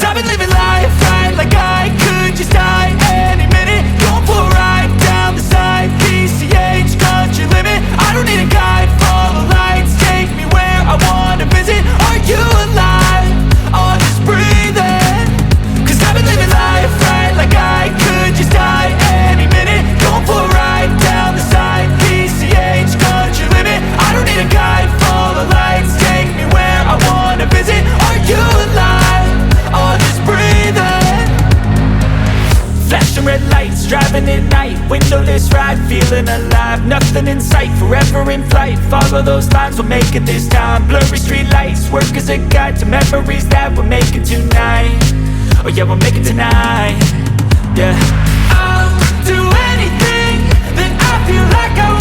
Cause I've been living life right like I could just die any minute. Going for a ride down the side, PCH, country limit. I don't need a guide, follow lights, take me where I wanna visit. Are you alive? Or just breathing? Cause I've been living life right like I could just die any minute. Going for a ride down the side, PCH, country limit. I don't need a guide, follow lights, take me where I wanna visit. Are you alive? Or just breathing? Flashing red lights, driving at night, windowless ride, feeling alive. Nothing in sight, forever in flight. Follow those lines, we'll make it this time. Blurry street lights, work as a guide to memories that we're making tonight. Oh yeah, we'll make it tonight. Yeah, I'll do anything that I feel like I